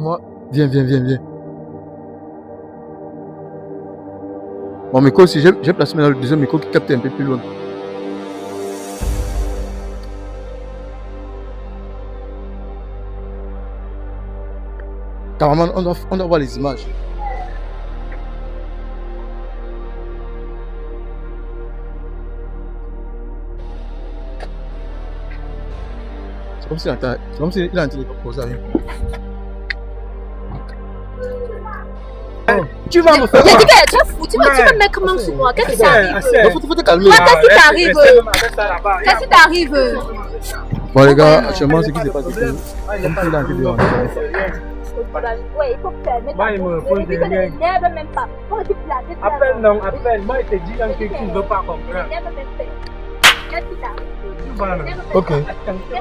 Moi, viens. Mon micro aussi, j'ai placé maintenant le deuxième micro qui capte un peu plus loin. Carrément, on doit voir les images. C'est comme s'il a un téléphone posé à lui. Tu vas me faire quoi? Tu vas me mettre comment sur moi? Qu'est-ce qui t'arrive? Faut te calmer. Qu'est-ce qui t'arrive? Bon les gars, actuellement ce qui se passe, c'est que Ouais, il faut permettre. Moi, il me pose des liens. N'énerve même pas. Appelle. Moi, il te dit que tu ne veux pas comprendre. Qu'est-ce qui t'arrive? ok.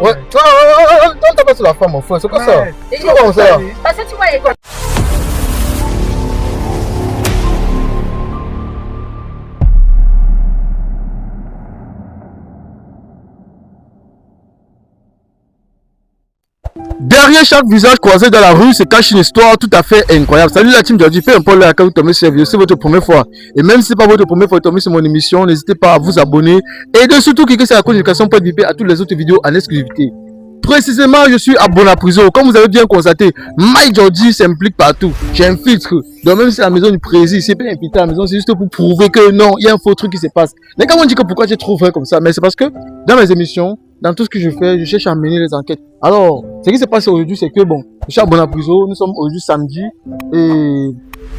Ouais, t'as pas sur la femme, mon frère, c'est quoi ça? C'est quoi ça? Parce que tu vois, écoute. Derrière chaque visage croisé dans la rue se cache une histoire tout à fait incroyable. Salut la team Jordi, peu importe laquelle vous tombez sur la vidéo, c'est votre première fois. Et même si ce n'est pas votre première fois de tomber sur mon émission, n'hésitez pas à vous abonner. Et de surtout cliquer sur la communication pour être bipé à toutes les autres vidéos en exclusivité. Précisément, je suis à Bonapriso. Comme vous avez bien constaté, Mike Jordi s'implique partout. J'ai un filtre. Donc même si la maison du président, c'est pas invité à la maison, c'est juste pour prouver que non, il y a un faux truc qui se passe. Les gars m'ont dit que pourquoi tu trouves comme ça, mais c'est parce que dans mes émissions, dans tout ce que je fais, je cherche à mener les enquêtes. Alors, ce qui se passe aujourd'hui, c'est que bon, je suis à Bonapriso, nous sommes aujourd'hui samedi, et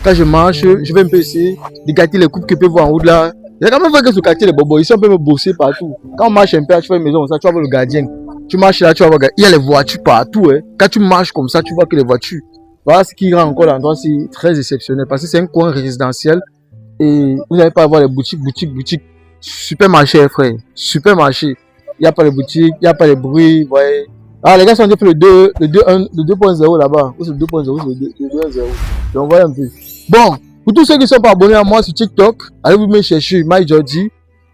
quand je marche, je vais un peu essayer de gâter les coupes que peut voir en haut de là. Il y a quand même vrai que ce quartier, les bobos, ici on peut me bosser partout. Quand on marche un peu, tu fais une maison, ça, tu vas voir le gardien. Tu marches là, tu vas voir, il y a les voitures partout. Hein. Quand tu marches comme ça, tu vois que les voitures. Voilà ce qui rend encore l'endroit si très exceptionnel, parce que c'est un coin résidentiel, et vous n'allez pas avoir les boutiques. Supermarché, frère, supermarché. Il n'y a pas de boutique, il n'y a pas de bruit, voyez. Ah, les gars sont en train de faire le 2.0 là-bas. Ou c'est le 2.0, ou c'est le 2.0. Donc, voyez un peu. Bon, pour tous ceux qui ne sont pas abonnés à moi sur TikTok, allez vous me chercher Mike Jordi.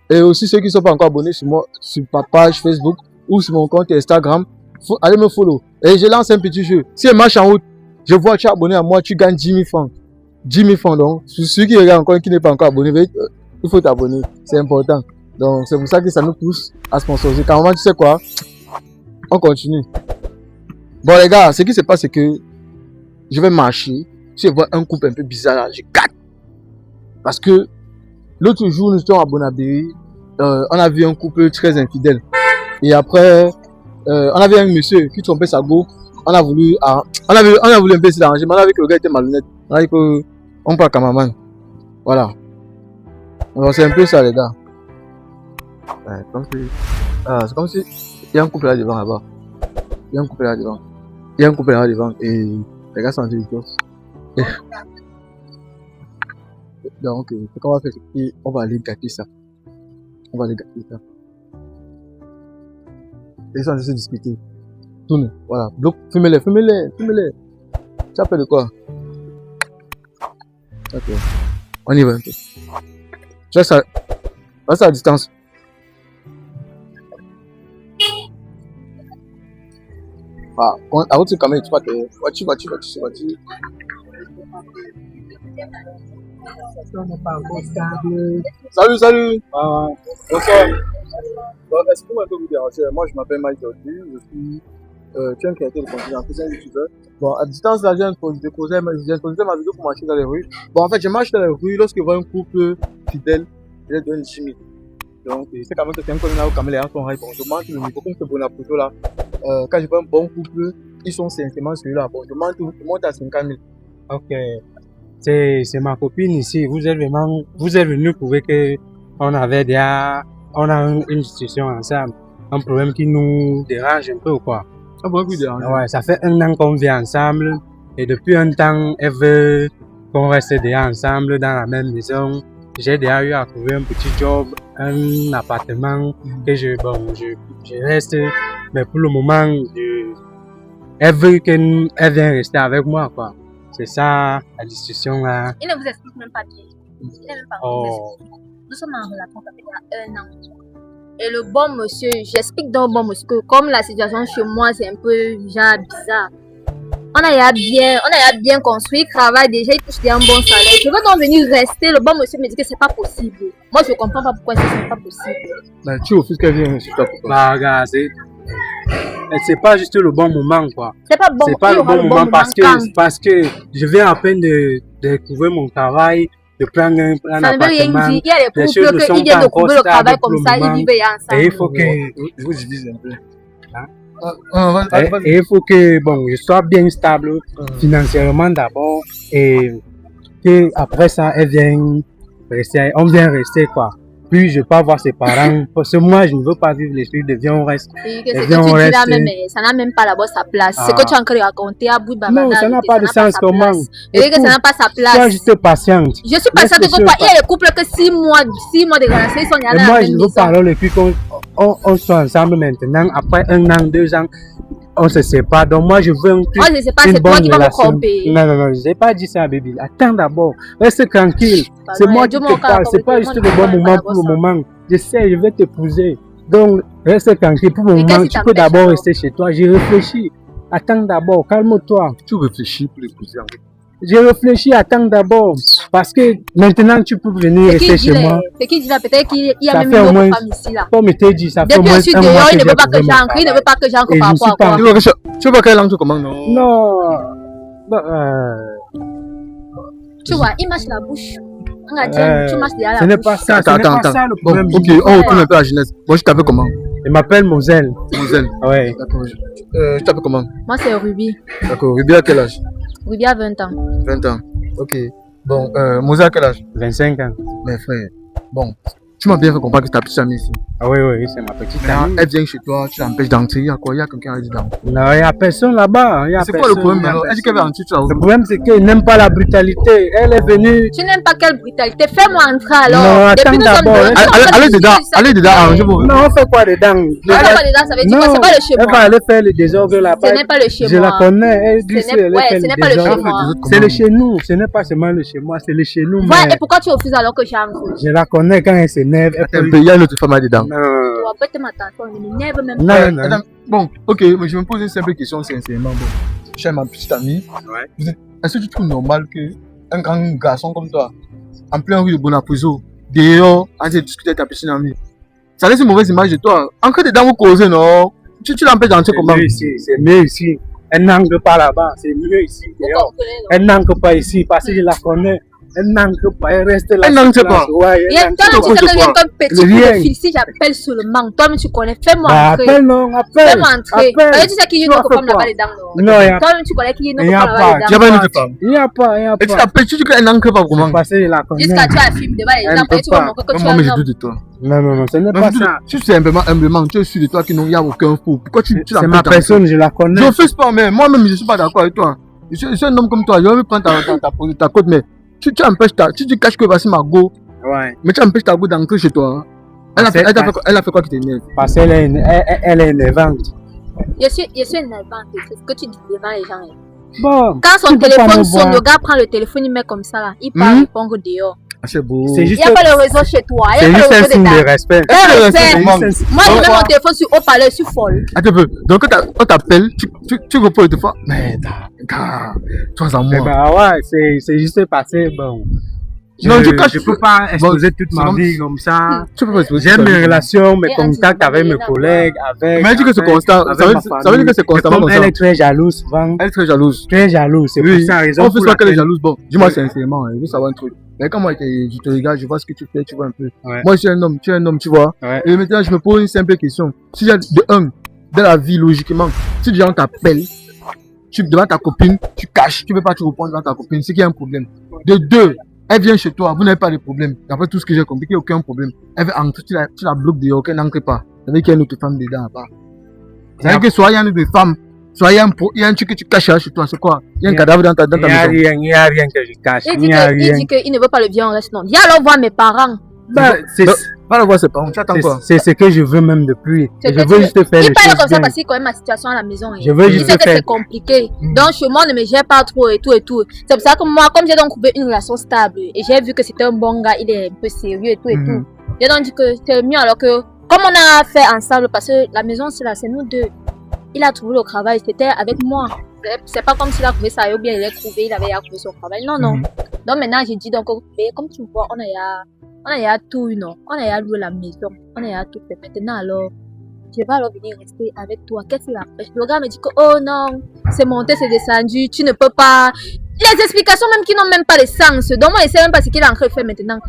Et aussi ceux qui ne sont pas encore abonnés sur moi, sur ma page Facebook ou sur mon compte Instagram, allez me follow. Et je lance un petit jeu. Si elle marche en route, je vois que tu es abonné à moi, tu gagnes 10 000 francs. 10 000 francs donc. Pour ceux qui regardent encore, qui n'est pas encore abonné, il faut t'abonner. C'est important. Donc c'est pour ça que ça nous pousse à sponsoriser. Carrément, tu sais quoi? On continue. Bon les gars, ce qui se passe c'est que je vais marcher. Si je vois un couple un peu bizarre là, je gâte. Parce que l'autre jour, nous étions à Bonabéry. On a vu un couple très infidèle. Et après, on a vu un monsieur qui trompait sa go. On a voulu un peu essayer d'arranger, mais on a vu que le gars était malhonnête. On a dit qu'on parle cameraman. Voilà. Alors c'est un peu ça les gars. Ouais, c'est comme si il y a un couple là devant là-bas. Il y a un couple là devant. Et les gars sont en train de dire. Donc, ce qu'on va faire, c'est qu'on va aller gâter ça. Ils sont en train de se discuter. Tourne, voilà. Bloc, fumez-les. Ça fait de quoi? Ok. On y va un peu. Tu vois ça? Reste à distance. Ah, avant de se calmer, tu vas te... Voiture. Salut. Bonsoir. Est-ce que moi je peux vous déranger? Moi je m'appelle Mike Jordi, je suis un créateur de contenu, je suis un youtubeur. Bon, à distance là, je viens de déposer ma vidéo pour marcher dans les rues. Bon, en fait, je marche dans les rues lorsque je vois un couple fidèle, je leur donne 10 000. Donc, c'est quand même que c'est un commun où quand même les gens sont high. Bon, je demande le micro comme ce Bonapriso là. Quand je vois un bon couple, ils sont sincèrement celui-là. Bon, je monte à 50 000. Ok. C'est ma copine ici. Vous êtes venu prouver que on a une situation ensemble. Un problème qui nous dérange un peu ou quoi? Un problème qui dérange? Ouais, ça fait 1 an qu'on vit ensemble. Et depuis un temps, elle veut qu'on reste déjà ensemble dans la même maison. J'ai déjà eu à trouver un petit job, un appartement que je reste. Mais pour le moment, elle veut qu'elle vienne rester avec moi, quoi. C'est ça, la discussion là. Il ne vous explique même pas bien. Nous sommes en relation, ça fait déjà 1 an. Et le bon monsieur, j'explique donc au bon monsieur que comme la situation chez moi, c'est un peu genre bizarre. on a bien construit, travaille déjà, il touche déjà un bon salaire. Je veux donc venir rester, le bon monsieur me dit que c'est pas possible. Moi, je comprends pas pourquoi c'est pas possible. Mais tu refuses qu'elle vienne chez toi. Bah, regarde, c'est pas juste le bon moment, quoi. C'est pas bon. C'est pas le bon moment parce que je viens à peine de découvrir mon travail, de prendre un ça ne veut rien dire. Il y a des couples qui viennent de découvrir le travail comme ça, ils vivent ensemble. Et il faut que... Je vous dis un peu. Et il faut que bon, je sois bien stable financièrement d'abord et que après ça, on vient rester quoi. Puis je ne veux pas voir ses parents parce que moi je ne veux pas vivre l'esprit de viens on reste. C'est que tu dis là même, ça n'a même pas d'abord sa place. Ce que tu as encore raconté à bout de non, ça n'a pas de sens comment. Et que ça n'a pas sa place. Sois juste patiente. Je suis patiente pourquoi il y a des couples que 6 mois de relations, ils sont là. Et moi je veux parler et puis qu'on soit ensemble maintenant. Après 1 an, 2 ans, on se sépare. Donc moi je veux une bonne relation. Non, je n'ai pas dit ça, baby. Attends d'abord, reste tranquille. C'est moi qui te parle. C'est pas juste le bon moment pour le moment. Je sais, je vais t'épouser. Donc reste tranquille. Pour le moment, tu peux d'abord rester chez toi. J'ai réfléchi. Attends d'abord, calme-toi. Tu réfléchis pour l'épouser. J'ai réfléchi, attends d'abord. Parce que maintenant tu peux venir rester chez moi. C'est qui dit là, peut-être qu'il y a même une autre femme ici là. Comme je t'ai dit, ça fait depuis je suis dehors, il ne veut pas que j'entre. Il ne veut pas que j'entre par rapport à quoi. Tu veux pas qu'elle entre comment non? Non. Tu vois, il mâche la bouche. Tu mâches derrière la bouche. Ce n'est pas ça, Attends. le problème. Bon, ok, on retourne un peu à la jeunesse. Moi, je t'appelle comment? Je m'appelle Moselle. Moselle. Ouais. D'accord. Je t'appelle comment? Moi, c'est Ruby. D'accord. Ruby à quel âge? Ruby a 20 ans. 20 ans. Ok. Bon, Moselle à quel âge? 25 ans. Mes frères. Bon, tu m'as bien fait comprendre que c'est ta petite amie ici. Ah oui, c'est ma petite amie. Elle vient chez toi, tu l'empêches d'entrer. Il y a quoi? Il y a quelqu'un qui a dit d'entrer. Non, il n'y a personne là-bas. C'est quoi le problème alors? Elle dit qu'elle va entrer, tu as Le problème, c'est qu'elle n'aime pas la brutalité. Elle est venue. Tu n'aimes pas quelle brutalité? Fais-moi entrer alors. Non, attends d'abord. Allez dedans, arrangez-vous. Non, on fait quoi dedans? On fait quoi dedans? Ça veut dire quoi? C'est pas le chez moi. Elle va aller faire le désordre là-bas. Ce n'est pas le chez moi. Je la connais. Elle dit ce n'est pas le chez moi. C'est le chez nous. Ce n'est pas seulement le chez moi, c'est le chez nous. Ouais, et pourquoi tu refuses alors que j'entre? Je la connais quand elle s'énerve. Il y a une autre femme là-dedans. Tu vas pas te m'attendre, on m'énerve même pas. Non. Bon, ok, mais je me pose une simple question sincèrement. Bon, je suis ma petite amie. Ouais. Est-ce que tu trouves normal qu'un grand garçon comme toi, en plein rue de Bonapuzo, dehors, en train de discuter avec ta petite amie, ça laisse une mauvaise image de toi? En cas dedans, vous causez, non? Tu l'empêches d'entrer comment? C'est mieux ici. Elle n'entre pas là-bas, c'est mieux ici. Elle n'entre pas ici parce que je la connais. Elle n'entre pas, elle reste là. Elle n'entre pas. Ouais, toi, tu sais que rien comme petit peu fille, si j'appelle seulement, toi, tu connais, fais-moi entrer. Fais-moi entrer. Tu sais qu'il y a une autre femme là-bas dedans. Non, toi, tu connais qu'il y a une autre femme là-bas dedans. Il n'y a pas une autre femme. Il n'y a pas. Et tu t'appelles, tu dis qu'elle n'entre pas comment? Parce que je la connais. Jusqu'à tu as un film devant les gens, tu vas montrer que tu as un homme. Moi, je doute de toi. Non, ce n'est pas ça. Tu sais humblement, tu es sûr de toi qu'il n'y a aucun faux. Pourquoi tu c'est ma personne, je la connais. Je ne fais pas, mais moi-même, je ne suis pas d'accord avec toi. Je suis un homme comme toi, je vais me prendre ta côte, mais tu empêches tu caches que voici ma go. Ouais. Mais tu empêches ta go d'entrer chez toi. Elle a fait quoi qui t'énerve? Parce qu'elle est énervante. Je suis énervante, c'est ce que tu dis devant les gens. Bon, quand son téléphone sonne, le gars prend le téléphone, il met comme ça là. Il part répondre dehors. C'est beau. Il n'y a pas le réseau chez toi. C'est juste un signe de respect. Moi, je mets mon téléphone sur haut-parleur, je suis folle. Attends un peu. Donc, quand on t'appelle, tu réponds deux fois. Mais, toi, en moi. Bah ouais, c'est juste passé. Bon. Je ne peux pas exposer toute ma vie comme ça. J'aime mes relations, mes contacts avec mes collègues, avec. Mais dis que c'est constant. Ça veut dire que c'est constamment comme ça. Elle est très jalouse, souvent. Elle est très jalouse. Très jalouse, c'est pour ça raison. On fait ça qu'elle est jalouse. Bon, dis-moi sincèrement, je veux savoir un truc. Mais quand moi je te regarde, je vois ce que tu fais, tu vois un peu. Ouais. Moi je suis un homme, tu es un homme, tu vois. Ouais. Et maintenant je me pose une simple question. Si de un, dans la vie logiquement, si des gens t'appellent, tu devant ta copine, tu caches, tu ne peux pas te répondre devant ta copine, c'est qu'il y a un problème. De deux, elle vient chez toi, vous n'avez pas de problème. D'après tout ce que j'ai compris, il n'y a aucun problème. Elle veut entrer, tu la bloques dehors, qu'elle n'entre pas. Ça veut dire qu'il y a une autre femme dedans à part. Ça veut dire que soit il y a une autre femme, soit il y a un truc que tu caches chez toi, c'est quoi? Il y a un cadavre dans ta maison. Il n'y a rien que je cache. Il dit qu'il ne veut pas le bien, on reste non. Viens alors voir mes parents. Va le voir ses parents, tu attends quoi? C'est ce que je veux même depuis. Je veux juste faire les choses. Il parle comme ça parce qu'il connaît ma situation à la maison. Je veux juste faire. Il sait que c'est compliqué. Donc chez moi, on ne me gère pas trop et tout. C'est pour ça que moi, comme j'ai donc trouvé une relation stable et j'ai vu que c'était un bon gars, il est un peu sérieux et tout. J'ai donc dit que c'est mieux alors que, comme on a fait ensemble, parce que la maison c'est là, c'est nous deux. Il a trouvé le travail, c'était avec moi. c'est pas comme s'il a trouvé ça ou bien il a trouvé, il avait trouvé son travail. Non, non. Donc maintenant, j'ai dit, donc, comme tu vois, on a tout, non. On a loué la maison, on a tout fait. Maintenant, alors, je vais alors venir rester avec toi. Qu'est-ce qu'il a fait? Le gars me dit que, oh non, c'est monté, c'est descendu, tu ne peux pas. Les explications même qui n'ont même pas de sens. Donc moi, je ne sais même pas ce qu'il est en train de faire maintenant.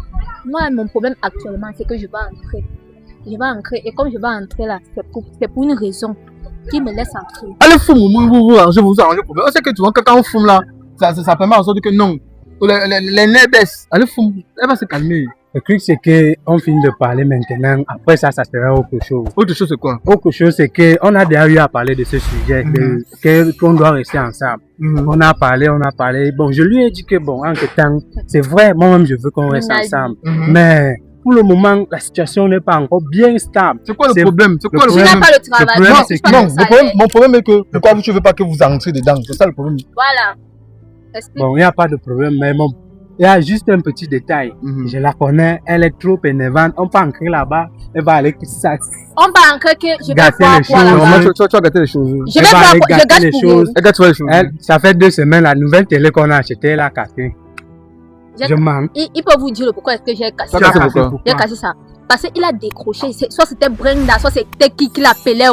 Moi, mon problème actuellement, c'est que je vais entrer. Je vais entrer. Et comme je vais entrer là, c'est pour une raison qui me laisse entrer. Allez, fume, vous arrangez le problème. On sait que tu vois, quand on fume là, ça permet en sorte que non. Les nerfs baissent. Allez, fume, elle va se calmer. Le truc, c'est qu'on finit de parler maintenant. Après ça sera autre chose. Autre chose, c'est quoi? Autre chose, c'est qu'on a déjà eu à parler de ce sujet, qu'on doit rester ensemble. On a parlé. Bon, je lui ai dit que, bon, en ce temps, c'est vrai, moi-même, je veux qu'on reste ensemble. Mais pour le moment, la situation n'est pas encore bien stable. C'est quoi le problème? C'est quoi le problème? Tu n'as pas le travail. Non, mon problème est que pourquoi tu ne veux pas que vous entrez dedans? C'est ça le problème. Voilà. Bon, il n'y a pas de problème, mais bon. Il y a juste un petit détail. Je la connais, elle est trop énervante. On peut entrer là-bas, elle va aller ça. On peut entrer que je vais gâter les choses. Tu vas gâter les choses. Je vais gâter les choses. Elle gâte les choses. Ça fait 2 semaines, la nouvelle télé qu'on a achetée, elle a cassé. Je manque. Il peut vous dire pourquoi est-ce que j'ai cassé. J'ai cassé ça. Parce qu'il a décroché. Soit c'était Brenda, soit c'était qui l'appelait.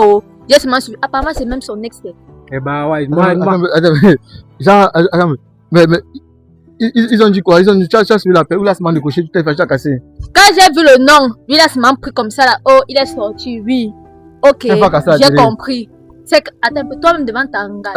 J'ai seulement suivi. Apparemment, c'est même son ex. Eh ben ouais, attends, mais ils ont dit quoi? Ils ont dit, tu as suivi l'appel ou la semaine de coucher, tu t'es fait casser. Quand j'ai vu le nom, lui, il a seulement pris comme ça là. Oh, il est sorti, oui. Ok, j'ai compris. C'est que, attends, toi-même devant ta gars.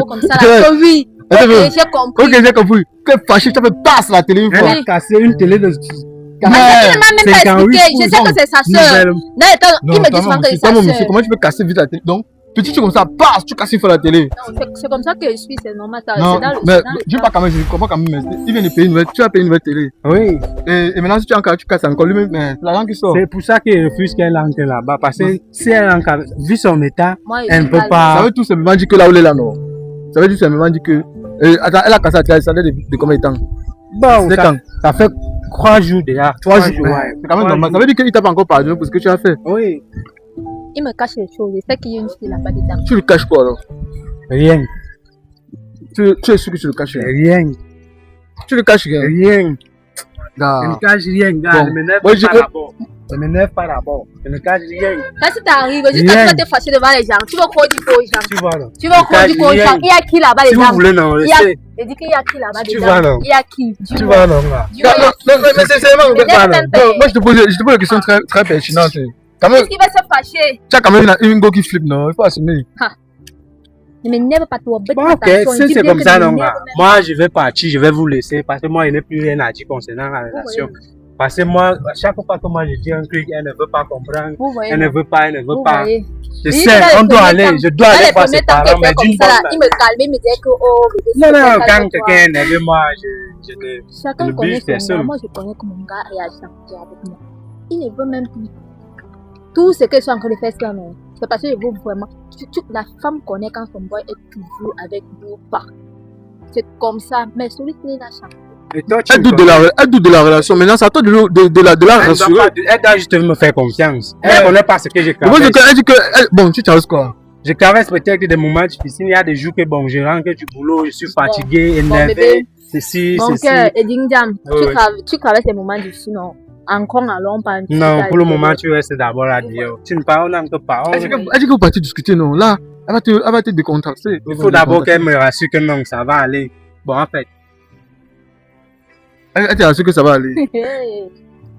Comme ça là. Oh, oui. Ok, j'ai compris. Ok, j'ai compris. Que fâché, tu as fait passe la télé une fois. Elle a cassé une télé de. Il ne m'a même pas expliqué. Je sais que c'est sa soeur. Non, attends, il me dit souvent que c'est sa soeur. Comment tu peux casser vite la télé? Donc, petit truc comme ça, passe, tu casses une fois la télé. Non, c'est comme ça que je suis, c'est normal. Non, mais je pas quand même, je comprends quand même. Il vient de payer une nouvelle, tu as payé une nouvelle télé. Oui. Et maintenant, si tu casses encore lui-même, c'est l'argent qui sort. C'est pour ça qu'il refuse qu'elle entre là-bas. Parce que si elle entre, vu son état, elle ne peut pas. Ça veut tout simplement dire que là où elle est là, non. Ça veut tout simplement dire que. Attends, elle a cassé la télé, ça date de combien de temps? Bon, ça fait 3 jours déjà. 3 jours, ouais. C'est quand même normal. Ça veut dire qu'il t'a pas encore pardonné pour ce que tu as fait. Oui. Il me cache les choses. Je sais qu'il y a une fille là-bas dedans. Tu lui caches quoi alors? Rien. Tu es sûr que tu le caches? Rien. Tu le caches rien? Rien. Je ne cache rien, gars. Bon. Je m'énerve pas d'abord. Je m'énerve pas d'abord. Je ne cache rien. Quand si t'arrives, juste quand tu vas te fâcher devant les gens, tu vas croire du aux gens. Tu vois non? Tu vas croire du aux gens. Il y a qui là-bas Si dedans? vous voulez, non, je sais. Je dis qu'il y a qui là-bas Tu dedans? vois non? Il y a qui? Tu vois non, là? Non, mais c'est vraiment. Moi, je te pose une question très pertinente. Qu'est-ce qui va se fâcher? Tu as quand même une go qui flippe, non? Il faut assumer. Ne m'énerve pas toi. Bon, ok, si c'est comme ça, non, moi, je vais partir, je vais vous laisser parce que moi, il n'y a plus rien à dire concernant la relation. Parce que moi, chaque fois que moi je dis un truc, elle ne veut pas comprendre. Elle ne veut pas. Je sais, on doit aller, je dois aller voir ses parents, mais d'une bonne manière. Il me calme, il me dit que oh, non, quand quelqu'un est énervé, moi, je chacun ne connaît buse personne. Moi, je connais que mon gars réagit avec moi. Il ne veut même plus. Tout ce que je suis en train de faire, c'est non. C'est parce que je veux vraiment. La femme connaît quand son boy est toujours avec nous pas. C'est comme ça, mais celui qui l'a changé. Elle doute de la relation. Maintenant, c'est à toi de la rassurer. Elle doit juste me faire confiance. Elle ne connaît pas ce que j'ai traversé. Elle dit que. Bon, tu traverses quoi? Je traverse peut-être des moments difficiles. Il y a des jours que bon, je rentre du boulot, je suis fatigué, énervé. Ceci. Mon cœur, Edingjam, tu traverses des moments difficiles, non? Encore allons pas. Non, pour le moment, tu restes d'abord à dire. Tu ne parles pas. Elle dit que vous partez discuter, non? Là, elle va te décontracter. Il faut d'abord qu'elle me rassure que non, ça va aller. Bon, en fait. Elle te rassure que ça va aller.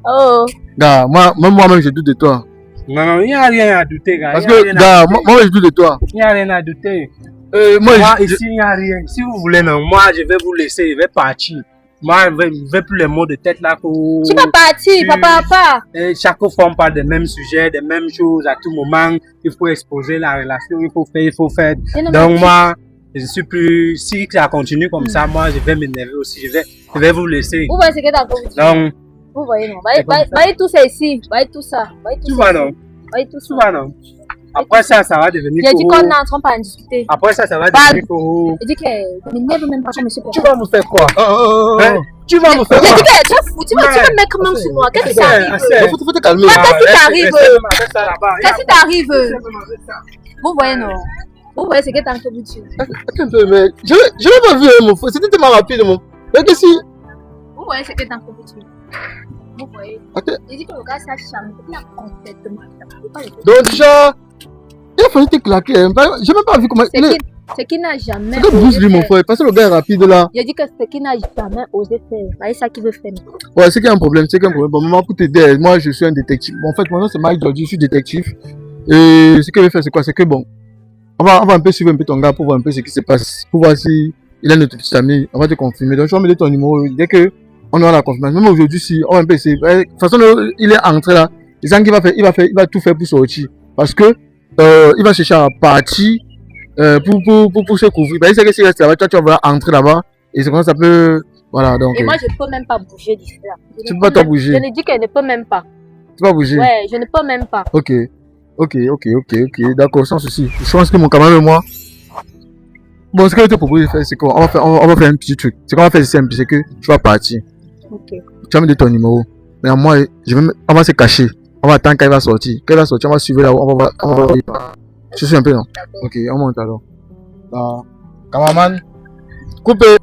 Oh. Gars, moi-même, je doute de toi. Non, il n'y a rien à douter, gars. Parce que, gars, moi, je doute de toi. Il n'y a rien à douter. Moi, ici, il n'y a rien. Si vous voulez, non, moi, je vais vous laisser, je vais partir. Moi, je ne veux plus les mots de tête là. Tu vas partir, papa. Chaque fois, on parle des mêmes sujets, des mêmes choses à tout moment. Il faut exposer la relation, il faut faire. Donc, moi, je suis plus. Si ça continue comme ça, moi, je vais m'énerver aussi. Je vais vous laisser. Vous voyez ce que t'as compris? Donc, vous voyez, non. Voyez tout ça ici. Voyez tout ça. Tu vois, non? Voyez tout ça. Tu vois, non? Après ça, ça va devenir. J'ai dit qu'on est en train de discuter. Après ça, ça va devenir pour. J'ai dit que m'énerve même pas comme monsieur. Tu vas me faire quoi? Tu vas me faire quoi? J'ai dit que tu vas foutre. Tu vas me mettre même sur moi. Qu'est-ce qui t'arrive? Faut te calmer. Qu'est-ce qui t'arrive? Qu'est-ce qui t'arrive? Vous voyez, non? Vous voyez ce que t'as en train de dire. Attends un peu, mais je l'ai pas vu, mon frère. C'était tellement rapide, mon. Mais qu'est-ce que Vous voyez ce que t'as en train de dire. Vous voyez. Attends. Il dit que le gars s'est charmé. Il a complètement. Donc déjà, il a fallu te claquer. Hein. J'ai même pas vu comment. Ce qui n'a jamais. C'est que Bruce Lee, mon frère. Parce que le gars est rapide là. Il a dit que ce qu'il n'a jamais osé faire. C'est ça qu'il veut faire. Ouais, c'est qu'il y a un problème. C'est qu'il y a un problème. Bon, maman, pour t'aider, moi je suis un détective. Bon, en fait, mon nom c'est Mike Georgie, je suis détective. Et ce qu'il veut faire, c'est quoi? C'est que bon, on va un peu suivre un peu ton gars pour voir un peu ce qui se passe. Pour voir si il a notre petit ami. On va te confirmer. Donc, je vais mettre ton numéro. Dès que on aura la confirmation. Même aujourd'hui, si on va un peu essayer. De toute façon, il est entré là. Il sent qu'il va faire, il va tout faire pour sortir. Parce que, il va chercher à partir, pour se couvrir. Ben, il sait que s'il reste là-bas, tu vas entrer là-bas. Et c'est comme ça peut, voilà, donc. Et moi, je ne peux même pas bouger d'ici là. Tu ne peux pas bouger. Je ne dis qu'elle ne peut même pas. Tu peux pas bouger? Ouais, je ne peux même pas. Ok. D'accord, sans souci. Je pense que mon camarade et moi. Bon, ce que je te propose de faire, c'est qu'on va faire, on va faire un petit truc. Ce qu'on va faire, c'est simple, c'est que tu vas partir. Ok. Tu vas me donner ton numéro. Mais moi, on va se cacher. On va attendre qu'elle va sortir. Quand elle va sortir, on va suivre là-haut. On va je suis un peu, non? Ok, on monte alors. Cameraman, coupez.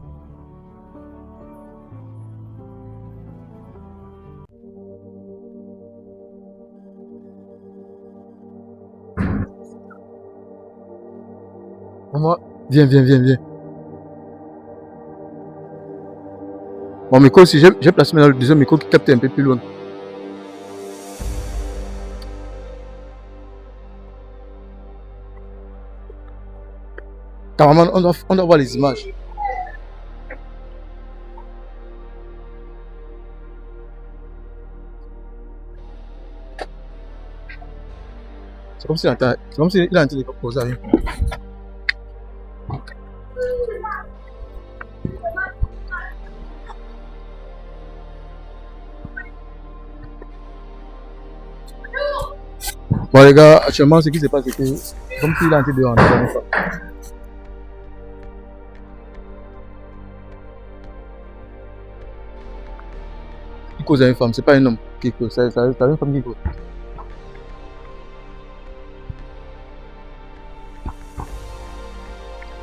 Viens. Mon micro aussi, j'ai placé le deuxième micro qui capte un peu plus loin. Carrément, on doit voir les images. C'est comme s'il est en train de poser à rien. Bon les gars, actuellement ce qui se passe c'est que comme s'il est en train de rentrer. Il cause à une femme, c'est pas un homme qui cause, c'est une femme qui cause.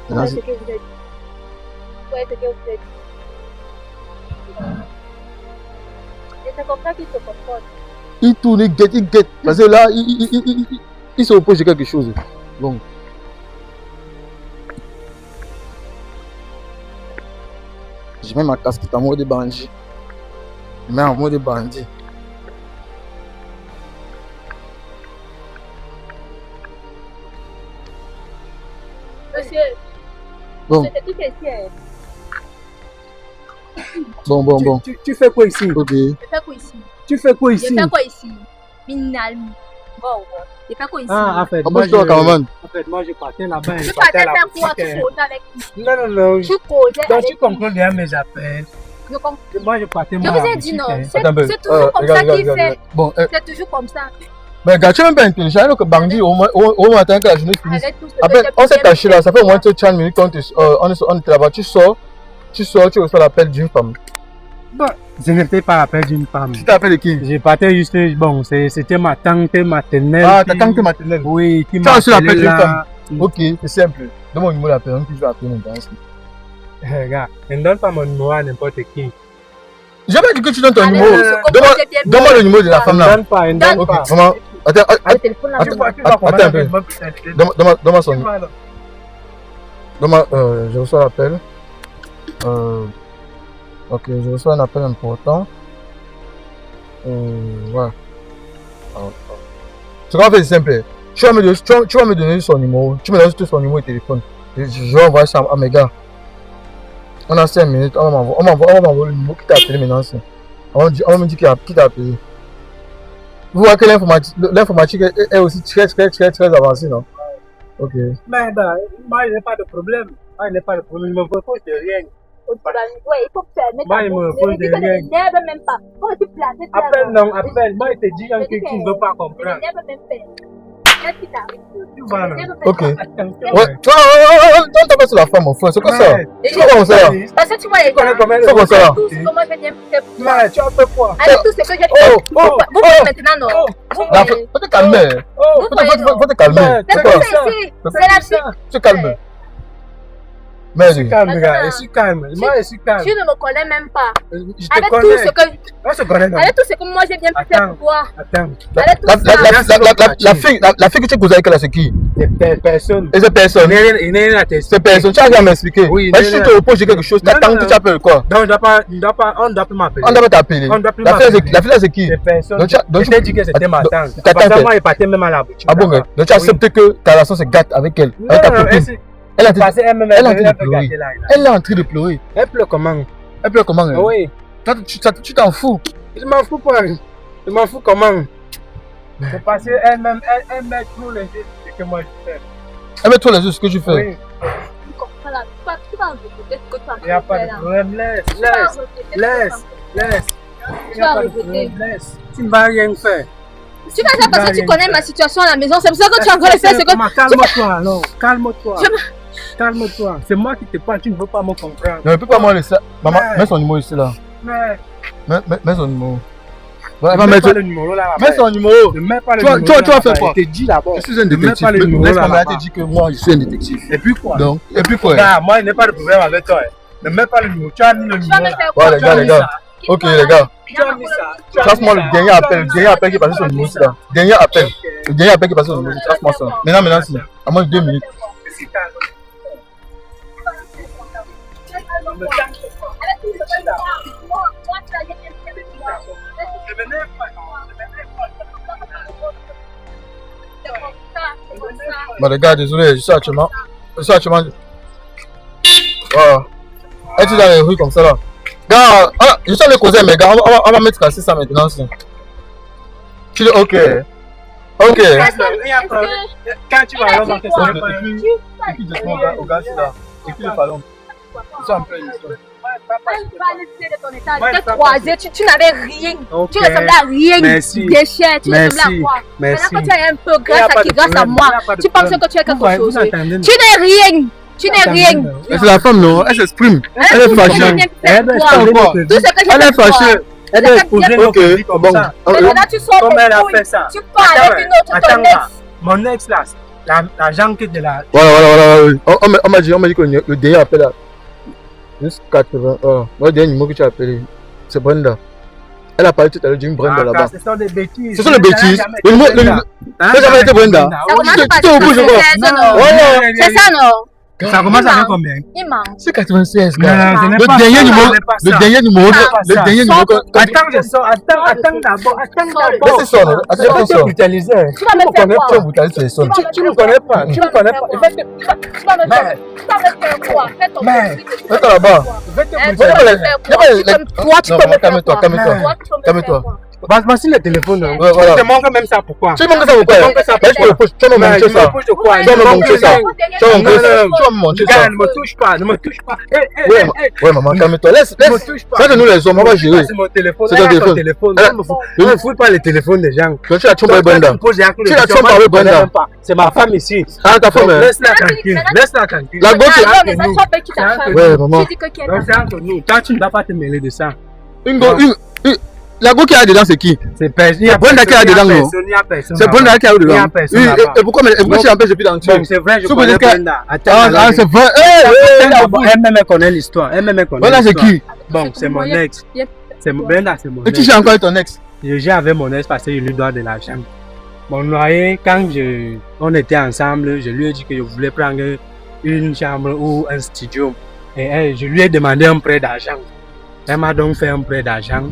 Ouais, ce que vous avez dit. Ouais, ce que vous avez dit. Et c'est comme ça qu'il se comporte. Il tourne, il guette. Parce que là, il se oppose de quelque chose. Bon. Je mets ma casquette en mode bandit. Je mets en mode bandit. Monsieur. Bon. C'est tout ici. Bon. Tu fais quoi ici? Ok. Je fais quoi ici? Tu fais quoi ici? Je fais quoi ici? Minalmi. Bon. Je fais quoi ici? Ah, en fait, moi je partais là-bas. Tu partais faire quoi? Tu causais avec qui? Non. Tu causais Donc avec tu comprends bien mes appels. Je comprends. Moi, je partais Je vous ai dit non. C'est toujours comme regarde, ça qu'il fait. Bon, C'est toujours comme ça. mais gars, tu es même pas intelligent. Alors que bandit, au matin que la journée finisse. Avec tout ce que Après, j'ai on s'est fait. caché là, ça fait au moins 30 minutes qu'on était là-bas. Tu sors, tu reçois l'appel d'une femme. Bon, je n'étais pas l'appel d'une femme. Tu t'appelles de qui? Je partais juste, bon, c'était ma tante maternelle. Ah, ta tante maternelle. Oui, qui Tu as reçu l'appel d'une là. femme. Ok, c'est simple. Donne-moi le numéro de la personne que je vais appeler maintenant. Regarde, ne donne pas mon numéro à n'importe qui. J'ai pas dit que tu donnes ton Allez, numéro. je comprends bien. Donne-moi le numéro de la femme Ne là. donne pas, ne Donne donne Ok, pas. vraiment. Attends, Le téléphone là. attends un peu. Donne-moi son numéro. Donne-moi, je reçois l'appel. Ok, je reçois un appel important. Voilà. Ce qu'on va faire, c'est simple. Tu vas me donner son numéro. Tu me donnes tout son numéro de téléphone. Je vais envoyer ça à mes gars. On a 5 minutes. On va m'envoyer le numéro qui t'a appelé maintenant. On va me dire qui t'a appelé. Vous voyez que l'informatique est aussi très avancée, non? Ok. Mais moi, je n'ai pas de problème. Il ne me propose de rien. Ouais, il faut permettre. Moi, il me repose de rien. Ne même pas. Comment tu places? Appelle. Moi, je te dis que tu ne veux pas comprendre. Ne même pas. Qu'est-ce qui t'arrive? Tu vois, non? Ok. Attends, Ouais, toi, on t'a pas sur la femme, mon frère. C'est quoi ça? Et C'est quoi ça là? parce que tu vois les gars, C'est quoi ça là? tout ce que moi je viens faire pour toi. Ouais, tu as fait quoi? Avec tout ce que j'ai fait, vous voyez maintenant, non? Vous Là, voyez, faut te calmer. Oh, vous voyez, non? Faut te calmer. C'est C'est quoi quoi? ici? C'est la fille. Tu te calmes. Merde. calme, gars, je suis calme. Moi, je suis calme. Tu ne me connais même pas. Je te Avec tout connais. ce que, On se connaît, non? avec tout ce que moi j'ai bien fait Attends. pour toi. Attends. Avec tout ça. La fille que tu as causé avec elle, c'est qui? Personne. Et cette personne? Il n'est la tête. Cette personne, tu as rien à m'expliquer. Oui, Mais si je te reproche quelque chose, Non, t'attends non, que non. tu appelles quoi? Donc, on ne doit plus m'appeler. On doit t'appeler. On doit plus La fille, m'appeler. la fille là, c'est qui? C'est personne. Donc, Je t'ai dit que c'était ma donc, tante. ta Parce tante. que moi, il partait même à la boutique. Ah bon, mais donc tu acceptes que ta relation se gâte avec elle, Non, avec ta non, copine. Elle est en train parce qu'elle-même, elle est en elle train veut de pleurer. gâter là. Elle est en train de pleurer. Elle pleure comment? Elle pleure comment elle? Oui. Toi, tu t'en fous. Je m'en fous pas. Je m'en fous comment? C'est parce qu'elle-même, elle met tout les gestes que moi je fais. Elle met toi les yeux ce que tu fais. Oui. Tu comprends là, tu vas regretter ce que tu as Il n'y a pas fait de là. problème. Laisse, Tu vas laisse, regretter ce que laisse, tu as fait. laisse. Il Tu n'y a vas pas de regretter. problème. Laisse. Tu ne vas rien faire. Tu vas dire parce que tu connais ma situation à la maison, c'est pour ça que tu es en train de faire ce que. Calme-toi alors. Calme-toi. Je- Calme-toi. C'est moi qui te parle. Tu ne veux pas me comprendre. Non, elle peut pas moi laisser. Maman, Ouais. mets son numéro ici là. Mais. Mets son numéro. Ouais, elle Ne va mets mettre. pas le numéro là. Mets son numéro. Ne mets pas le Tu vas- numéro. tu vas- là, tu vas faire là-bas. quoi? Je te dis d'abord. Je suis un Ne mets détective. pas le numéro Laisse-moi là-bas. te dire que moi je suis un détective. Et puis quoi? Donc, et puis quoi? Regarde, moi, il n'y a pas de problème avec toi. Ne mets pas le numéro. Tu as mis le Tu vas numéro me là. faire Ouais, quoi? les gars, les gars. Ok, les gars. Tu as mis ça. Tu as Chasse-moi mis le ça. dernier appel. Le dernier appel qui est passé sur le numéro ici là. Dernier appel. Le dernier appel qui est passé sur le numéro. Chasse-moi ça. Maintenant, si. À moins de 2 minutes. Je suis calme. Je m'énerve pas, non. Je m'énerve pas. Bah les gars, désolé, je suis actuellement. Voilà. Et tu dans les rues comme ça là. Gars, je suis allé causer mes gars, on va mettre casser ça maintenant. Tu dis ok. Ok. Il y a pas- Quand tu vas alors dans tes Et puis justement au gars, c'est là. Et puis le ballon. Ils sont en plein histoire. T'es croisé, tu n'avais rien. Ok. Tu ressemblais à rien. Merci. Déchet, tu Merci. ressemblais à quoi? Merci. Maintenant, quand tu es un peu Il y a grâce pas à qui, de grâce à problème. moi, Il y a pas de tu penses problème. que tu es quelque Vous chose. entendez, Tu n'es rien. Tu n'es rien. Et c'est la femme, non? Elle s'exprime. Elle est Tout ce que fâchée. j'ai bien fait Elle pour est toi. fâchée. Tout ce que j'ai Elle fait est pour toi. fâchée. Elle est exposée Ok, notre vie comme bon. ça. Et maintenant, tu sors Comment tes elle a couilles. fait ça? Tu pars avec une autre Attends, ton ex. là. Mon ex là, la janque de la. Voilà. On m'a dit que le dernier appel là. Juste 80. Le dernier numéro que tu as appelé, c'est Brenda. Elle a parlé tout à l'heure d'une Brenda là-bas. Ce sont des bêtises. Ce sont des bêtises. Le numéro, Hein? ça jamais été Brenda. Ça commence Tu par t'es au bout, je vois. c'est ça, non? Voilà. C'est ça, non? Ça commence avec combien? Il ment. C'est 96, Non, gars. ce n'est Le pas dernier ça, numéro, ce n'est pas le ça. dernier numéro, C'est pas le ça. dernier numéro. Attends, je sors. Attends d'abord. Laissez ça, non? Je vais Attends, te ça. brutaliser. Tu vas me faire Tu quoi? as brutalisé sur les sons. Tu ne me connais pas. Tu ne me connais pas. Tu vas me faire quoi? Fais ton Mais- truc. Reste là-bas. Je vais te Hein, tu brutaliser. vas me faire quoi? Toi, tu Non, peux me faire calme-toi, quoi? calme-toi. Toi, tu peux me Calme-toi. faire quoi? Voici le téléphone. hein. Ouais, voilà. Je te montre même ça pourquoi. Tu manques ça ou quoi? Tu manques ça Mais je te le pose. Tu vas me Mais montrer je ça. me couche de quoi? Tu vas me montrer ça. Tu vas me montrer ça. Non, Tu vas me montrer ça. Regarde, ne me touche pas, ne me touche pas. Ouais, maman, calme-toi. Laisse. Ne me touche pas. Ça, de nous les hommes, on va gérer. C'est mon téléphone. C'est ton Elle a ton téléphone. téléphone. Elle- Ne me fouille pas les téléphones des gens. Donc, tu as trompé Brenda. Tu as trompé avec Brenda. C'est ma femme ici. Ah, ta femme, hein? Laisse-la tranquille. Laisse-la tranquille. La gauche, c'est Non, entre mais ça, nous. tu appelles qui t'a fait. Ouais, maman. Tu dis que qui est Donc, c'est entre nous. Toi, tu ne dois pas te mêler de ça. La go qui est dedans, c'est qui? C'est personne. Il y a Brenda qui a personne, dedans, il y a non? personne, il y a personne C'est là-bas. Brenda qui est Il y dedans. a personne là-bas. Et pourquoi tu empêches depuis dans le Bon, c'est vrai, je Si vous connais dites que- Brenda. Attends, Ah, c'est vrai. elle-même elle connaît l'histoire. Elle-même elle connaît Brenda, c'est l'histoire. qui? Bon, c'est mon ex. Brenda, c'est mon Et qui ex. j'ai encore avec ton ex? J'ai avec mon ex parce que je lui dois de l'argent. Mon loyer, quand on était ensemble, je lui ai dit que je voulais prendre une chambre ou un studio. Et je lui ai demandé un prêt d'argent. Elle m'a donc fait un prêt d'argent.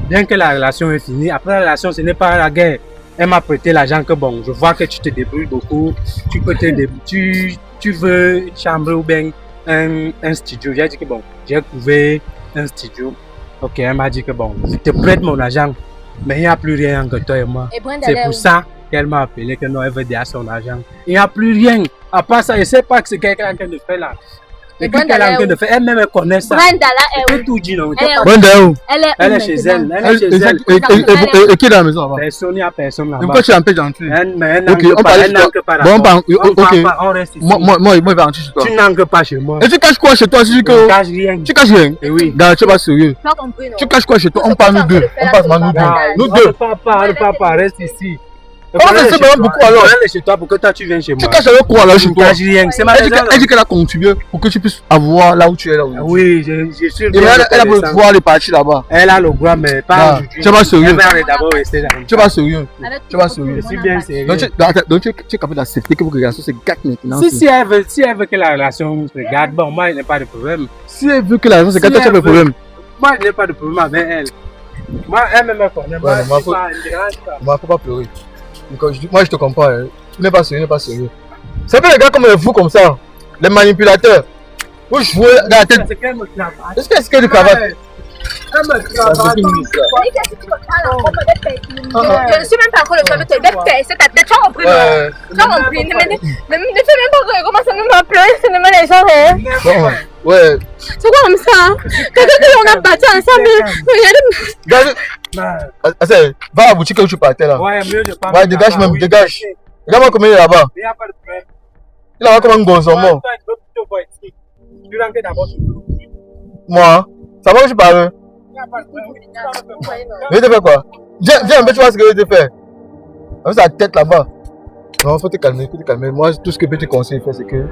Bien que la relation est finie, après la relation, ce n'est pas la guerre. Elle m'a prêté l'argent que bon, je vois que tu te débrouilles beaucoup. Tu peux te débrouiller. Tu veux une chambre ou bien un studio. J'ai dit que bon, j'ai trouvé un studio. Ok, elle m'a dit que bon, je te prête mon argent. Mais il n'y a plus rien entre toi et moi. Et Brenda, C'est elle est pour où? ça qu'elle m'a appelé que non, elle veut déjà son argent. Il n'y a plus rien. À part ça, je ne sais pas que c'est quelqu'un qui le fait là. Et qu'est-ce qu'elle est en train de faire? Elle-même, elle connaît ça. Brenda là, Elle peut tout dire, non? Brenda est où? Elle est chez elle. Elle est chez elle. Et qui est dans la maison là-bas? Personne, il n'y a personne là-bas. Pourquoi tu empêches d'entrer? Elle Ok, on parle. Bon, on reste ici. Moi, il va rentrer chez toi. Tu n'entres pas chez moi. Et tu caches quoi chez toi? Je ne cache rien. Tu caches rien? Oui. Gars, tu es pas sérieux. Pas compris, non. Tu caches quoi chez toi? On parle nous deux. On passe nous deux. Nous deux. Papa, reste ici. On va laisser beaucoup alors. Elle est chez toi pour que toi tu viennes chez moi. Tu caches avec quoi là chez toi? Je ne cache rien. C'est ma maison. Elle dit qu'elle a contribué pour que tu puisses avoir là où tu es là. Oui, je suis Et elle a pouvoir aller partir là-bas. Elle a le droit, mais pas aujourd'hui. Tu es pas sérieux. Elle va d'abord rester là. Tu es pas sérieux. Tu es pas sérieux. Je suis bien sérieux. Donc tu es capable d'accepter que vos relations se gâtent maintenant. Si elle veut que la relation se garde, bon, moi il n'y a pas de problème. Si elle veut que la relation se gâte, tu as pas de problème. Moi il n'y a pas de problème avec elle. Moi elle-même me connaît. Moi je ne dérange pas. Moi faut pas pleurer. Moi je te comprends. Tu n'es pas sérieux, C'est pas les gars comme vous comme ça, les manipulateurs. Vous jouez dans la tête. Est-ce que c'est du travail? Je ne suis même pas encore le fameux truc. C'est ta tête, tu as compris? Tu as compris? Ne fais même pas que comment ça me pleurer, c'est même les gens. Ouais. C'est quoi comme ça? Quand on a battu ensemble, regardez. Va à la boutique où tu partais là. Ouais, mieux je parle. Ouais, dégage même, dégage. Regarde-moi comment il est là-bas. Il n'y a pas de problème. Il est là comme un gonzomon. Moi, ça va que tu parles? Je te fais quoi? Viens un peu, tu vois ce que je te fais. Avec sa tête là-bas. Non, faut te calmer, Moi, tout ce que je te conseille de faire, c'est que.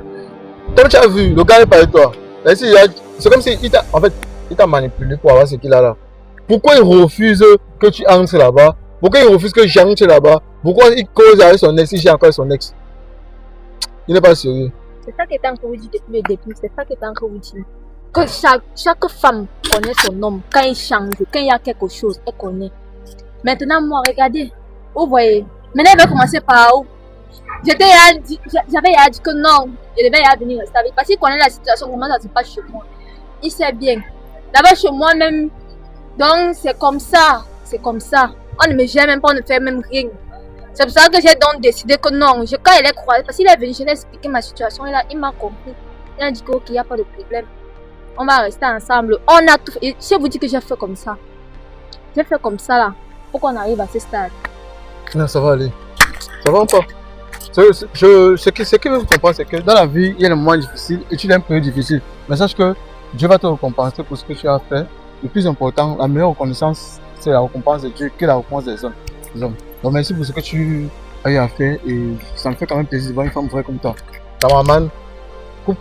Comme tu as vu, le gars n'est pas avec toi. C'est comme si il t'a manipulé pour avoir ce qu'il a là. Pourquoi il refuse que tu entres là-bas? Pourquoi il refuse que j'entre là-bas? Pourquoi il cause avec son ex si j'ai encore son ex? Il n'est pas sérieux. C'est ça qui est encore dit depuis le début. C'est ça qui est encore dit. Que chaque femme connaît son homme. Quand il change, quand il y a quelque chose, elle connaît. Maintenant, moi, regardez. Vous voyez. Maintenant, elle va commencer par où? J'avais dit que non. Je devais venir rester avec. Parce qu'il connaît la situation, comment ça se passe chez moi. Il sait bien. D'abord, chez moi même. Donc, c'est comme ça. On ne me gère même pas, on ne fait même rien. C'est pour ça que j'ai donc décidé que non. Quand elle est croisée, parce qu'il est venu, je lui ai expliqué ma situation. Il m'a compris. Il a dit qu'il n'y a pas de problème. On va rester ensemble. On a tout. Et je vous dis que j'ai fait comme ça. J'ai fait comme ça là. Pour qu'on arrive à ce stade. Non, ça va aller. Ça va pas. Ce que vous comprenez, c'est que dans la vie, il y a des moments difficiles et tu l'as un peu difficile. Mais sache que Dieu va te récompenser pour ce que tu as fait. Le plus important, la meilleure reconnaissance, c'est la récompense de Dieu que la récompense des hommes. Donc merci pour ce que tu as eu à faire et ça me fait quand même plaisir de voir une femme vraie comme toi. Ta maman,